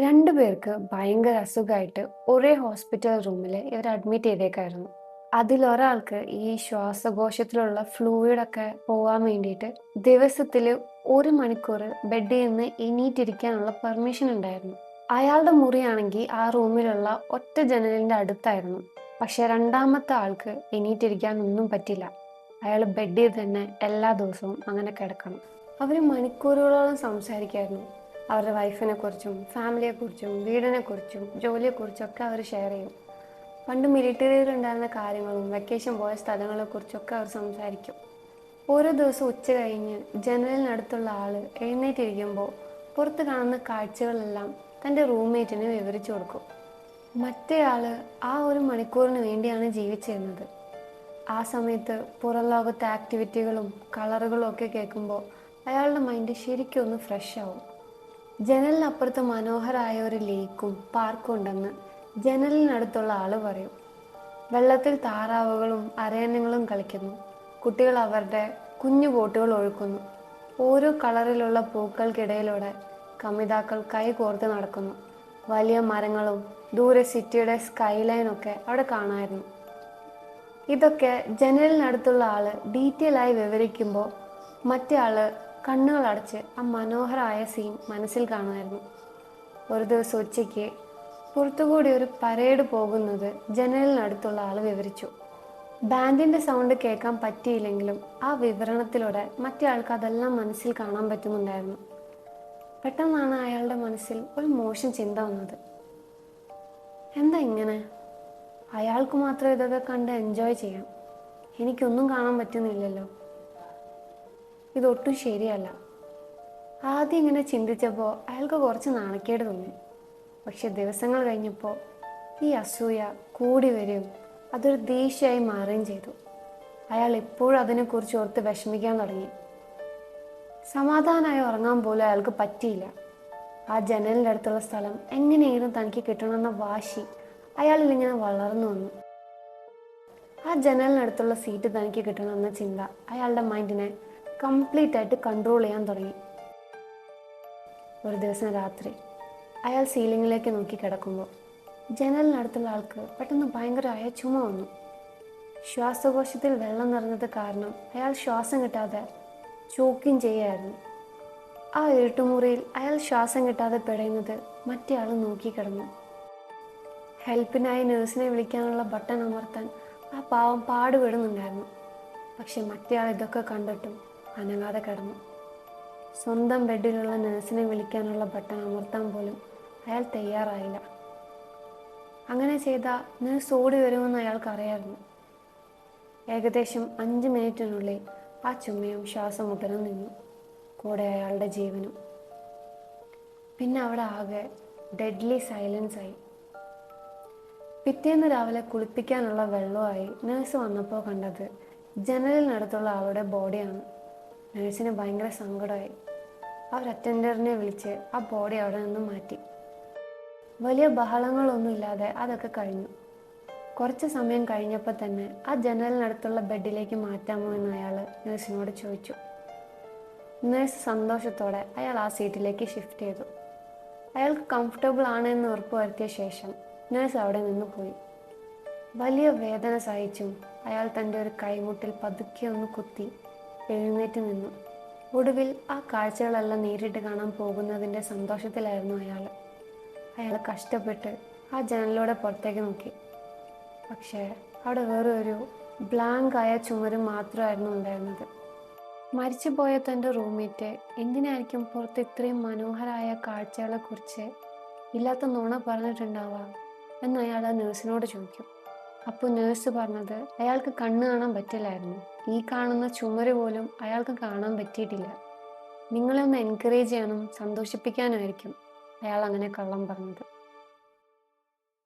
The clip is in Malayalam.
രണ്ടുപേർക്ക് ഭയങ്കര അസുഖമായിട്ട് ഒരേ ഹോസ്പിറ്റൽ റൂമിൽ ഇവർ അഡ്മിറ്റ് ചെയ്തേക്കായിരുന്നു. അതിലൊരാൾക്ക് ഈ ശ്വാസകോശത്തിലുള്ള ഫ്ലൂയിഡൊക്കെ പോകാൻ വേണ്ടിയിട്ട് ദിവസത്തിൽ 1 മണിക്കൂർ ബെഡിൽ നിന്ന് എണീറ്റിരിക്കാനുള്ള പെർമിഷൻ ഉണ്ടായിരുന്നു. അയാളുടെ മുറിയാണെങ്കിൽ ആ റൂമിലുള്ള ഒറ്റ ജനലിൻ്റെ അടുത്തായിരുന്നു. പക്ഷെ രണ്ടാമത്തെ ആൾക്ക് എണീറ്റിരിക്കാൻ ഒന്നും പറ്റില്ല. അയാൾ ബെഡിൽ തന്നെ എല്ലാ ദിവസവും അങ്ങനെ കിടക്കണം. അവർ മണിക്കൂറുകളോളം സംസാരിക്കായിരുന്നു. അവരുടെ വൈഫിനെക്കുറിച്ചും ഫാമിലിയെക്കുറിച്ചും വീടിനെക്കുറിച്ചും ജോലിയെക്കുറിച്ചും ഒക്കെ അവർ ഷെയർ ചെയ്യും. പണ്ട് മിലിറ്ററിയിലുണ്ടായിരുന്ന കാര്യങ്ങളും വെക്കേഷൻ പോയ സ്ഥലങ്ങളെക്കുറിച്ചൊക്കെ അവർ സംസാരിക്കും. ഓരോ ദിവസവും ഉച്ച കഴിഞ്ഞ് ജനലിനടുത്തുള്ള ആൾ എഴുന്നേറ്റിരിക്കുമ്പോൾ പുറത്ത് കാണുന്ന കാഴ്ചകളെല്ലാം തൻ്റെ റൂംമേറ്റിന് വിവരിച്ചു കൊടുക്കും. മറ്റേയാൾ ആ 1 മണിക്കൂറിന് വേണ്ടിയാണ് ജീവിച്ചിരുന്നത്. ആ സമയത്ത് പുറം ലോകത്തെ ആക്ടിവിറ്റികളും കളറുകളും ഒക്കെ കേൾക്കുമ്പോൾ അയാളുടെ മൈൻഡ് ശരിക്കും ഒന്ന് ഫ്രഷ് ആവും. ജനലിനപ്പുറത്ത് മനോഹരമായ ഒരു ലേക്കും പാർക്കും ഉണ്ടെന്ന് ജനലിനടുത്തുള്ള ആള് പറയും. വെള്ളത്തിൽ താറാവുകളും അരയന്നങ്ങളും കളിക്കുന്നു. കുട്ടികൾ അവരുടെ കുഞ്ഞു ബോട്ടുകൾ ഒഴുക്കുന്നു. ഓരോ കളറിലുള്ള പൂക്കൾക്കിടയിലൂടെ കമിതാക്കൾ കൈ കോർത്ത് നടക്കുന്നു. വലിയ മരങ്ങളും ദൂരെ സിറ്റിയുടെ സ്കൈ ലൈനൊക്കെ അവിടെ കാണായിരുന്നു. ഇതൊക്കെ ജനലിനടുത്തുള്ള ആള് ഡീറ്റെയിൽ ആയി വിവരിക്കുമ്പോൾ മറ്റേ ആള് കണ്ണുകളടച്ച് ആ മനോഹരമായ സീൻ മനസ്സിൽ കാണുമായിരുന്നു. ഒരു ദിവസം ഉച്ചയ്ക്ക് പുറത്തുകൂടി ഒരു പരേഡ് പോകുന്നത് ജനലിനടുത്തുള്ള ആൾ വിവരിച്ചു. ബാൻഡിൻ്റെ സൗണ്ട് കേൾക്കാൻ പറ്റിയില്ലെങ്കിലും ആ വിവരണത്തിലൂടെ മറ്റേ ആൾക്ക് അതെല്ലാം മനസ്സിൽ കാണാൻ പറ്റുന്നുണ്ടായിരുന്നു. പെട്ടെന്നാണ് അയാളുടെ മനസ്സിൽ ഒരു മോശം ചിന്ത വന്നത്. എന്താ ഇങ്ങനെ? അയാൾക്ക് മാത്രം ഇതൊക്കെ കണ്ട് എൻജോയ് ചെയ്യാം, എനിക്കൊന്നും കാണാൻ പറ്റുന്നില്ലല്ലോ. ഇതൊട്ടും ശരിയല്ല. ആദ്യം ഇങ്ങനെ ചിന്തിച്ചപ്പോൾ അയാൾക്ക് കുറച്ച് നാണക്കേട് തോന്നി. പക്ഷെ ദിവസങ്ങൾ കഴിഞ്ഞപ്പോൾ ഈ അസൂയ കൂടി വരികയും അതൊരു ദേഷ്യമായി മാറുകയും ചെയ്തു. അയാൾ എപ്പോഴും അതിനെക്കുറിച്ച് ഓർത്ത് വിഷമിക്കാൻ തുടങ്ങി. സമാധാനമായി ഉറങ്ങാൻ പോലും അയാൾക്ക് പറ്റിയില്ല. ആ ജനലിൻ്റെ അടുത്തുള്ള സ്ഥലം എങ്ങനെയെങ്കിലും തനിക്ക് കിട്ടണമെന്ന വാശി അയാളിൽ ഇങ്ങനെ വളർന്നു വന്നു. ആ ജനലിനടുത്തുള്ള സീറ്റ് തനിക്ക് കിട്ടണമെന്ന ചിന്ത അയാളുടെ മൈൻഡിനെ കംപ്ലീറ്റ് ആയിട്ട് കൺട്രോൾ ചെയ്യാൻ തുടങ്ങി. ഒരു ദിവസം രാത്രി അയാൾ സീലിങ്ങിലേക്ക് നോക്കി കിടക്കുമ്പോൾ ജനലിനടുത്തുള്ള ആൾക്ക് പെട്ടെന്ന് ഭയങ്കരമായ ചുമ വന്നു. ശ്വാസകോശത്തിൽ വെള്ളം നിറഞ്ഞത് കാരണം അയാൾ ശ്വാസം കിട്ടാതെ ചോക്കിങ് ചെയ്യായിരുന്നു. ആ ഇരുട്ടുമുറിയിൽ അയാൾ ശ്വാസം കിട്ടാതെ പിടയുന്നത് മറ്റേ ആൾ നോക്കിക്കിടന്നു. ഹെൽപ്പിനായി നഴ്സിനെ വിളിക്കാനുള്ള ബട്ടൺ അമർത്താൻ ആ പാവം പാടുപെടുന്നുണ്ടായിരുന്നു. പക്ഷെ മറ്റേ ആൾ ഇതൊക്കെ കണ്ടിട്ടും അനങ്ങാതെ കിടന്നു. സ്വന്തം ബെഡിലുള്ള നഴ്സിനെ വിളിക്കാനുള്ള ബട്ടൺ അമർത്താൻ പോലും അയാൾ തയ്യാറായില്ല. അങ്ങനെ ചെയ്താൽ നഴ്സ് ഓടി വരുമെന്ന് അയാൾക്കറിയായിരുന്നു. ഏകദേശം 5 മിനിറ്റിനുള്ളിൽ ആ ചുമയും ശ്വാസമുട്ടലും നിന്നു, കൂടെ അയാളുടെ ജീവനും. പിന്നെ അവിടെ ആകെ ഡെഡ്ലി സൈലൻസ് ആയി. പിറ്റേന്ന് രാവിലെ കുളിപ്പിക്കാനുള്ള വെള്ളമായി നഴ്സ് വന്നപ്പോൾ കണ്ടത് ജനലിനടുത്തുള്ള ആളുടെ ബോഡിയാണ്. നഴ്സിന് ഭയങ്കര സങ്കടമായി. അവർ അറ്റൻഡറിനെ വിളിച്ച് ആ ബോഡി അവിടെ നിന്ന് മാറ്റി. വലിയ ബഹളങ്ങളൊന്നുമില്ലാതെ അതൊക്കെ കഴിഞ്ഞു. കുറച്ച് സമയം കഴിഞ്ഞപ്പോൾ തന്നെ ആ ജനലിനടുത്തുള്ള ബെഡിലേക്ക് മാറ്റാമോ എന്ന് അയാൾ നഴ്സിനോട് ചോദിച്ചു. നഴ്സ് സന്തോഷത്തോടെ അയാൾ ആ സീറ്റിലേക്ക് ഷിഫ്റ്റ് ചെയ്തു. അയാൾക്ക് കംഫർട്ടബിൾ ആണെന്ന് ഉറപ്പുവരുത്തിയ ശേഷം നഴ്സ് അവിടെ നിന്ന് പോയി. വലിയ വേദന സഹിച്ചും അയാൾ തൻ്റെ ഒരു കൈമുട്ടിൽ പതുക്കെ ഒന്ന് കുത്തി എഴുന്നേറ്റ് നിന്നു. ഒടുവിൽ ആ കാഴ്ചകളെല്ലാം നേരിട്ട് കാണാൻ പോകുന്നതിൻ്റെ സന്തോഷത്തിലായിരുന്നു അയാൾ. അയാൾ കഷ്ടപ്പെട്ട് ആ ജനലിലൂടെ പുറത്തേക്ക് നോക്കി. പക്ഷേ അവിടെ വേറെ ഒരു ബ്ലാങ്ക് ആയ ചുമര് മാത്രമായിരുന്നു ഉണ്ടായിരുന്നത്. മരിച്ചുപോയ തൻ്റെ റൂംമേറ്റ് എന്തിനായിരിക്കും പുറത്ത് ഇത്രയും മനോഹരമായ കാഴ്ചകളെക്കുറിച്ച് ഇല്ലാത്ത നുണ പറഞ്ഞിട്ടുണ്ടാവുക എന്ന് അയാൾ ആ നഴ്സിനോട് ചോദിക്കും. അപ്പോൾ നഴ്സ് പറഞ്ഞത് അയാൾക്ക് കണ്ണ് കാണാൻ പറ്റില്ലായിരുന്നു. ഈ കാണുന്ന ചുമര് പോലും അയാൾക്ക് കാണാൻ പറ്റിയിട്ടില്ല. നിങ്ങളെ ഒന്ന് എൻകറേജ് ചെയ്യാനും സന്തോഷിപ്പിക്കാനുമായിരിക്കും അയാൾ അങ്ങനെ കള്ളം പറഞ്ഞത്.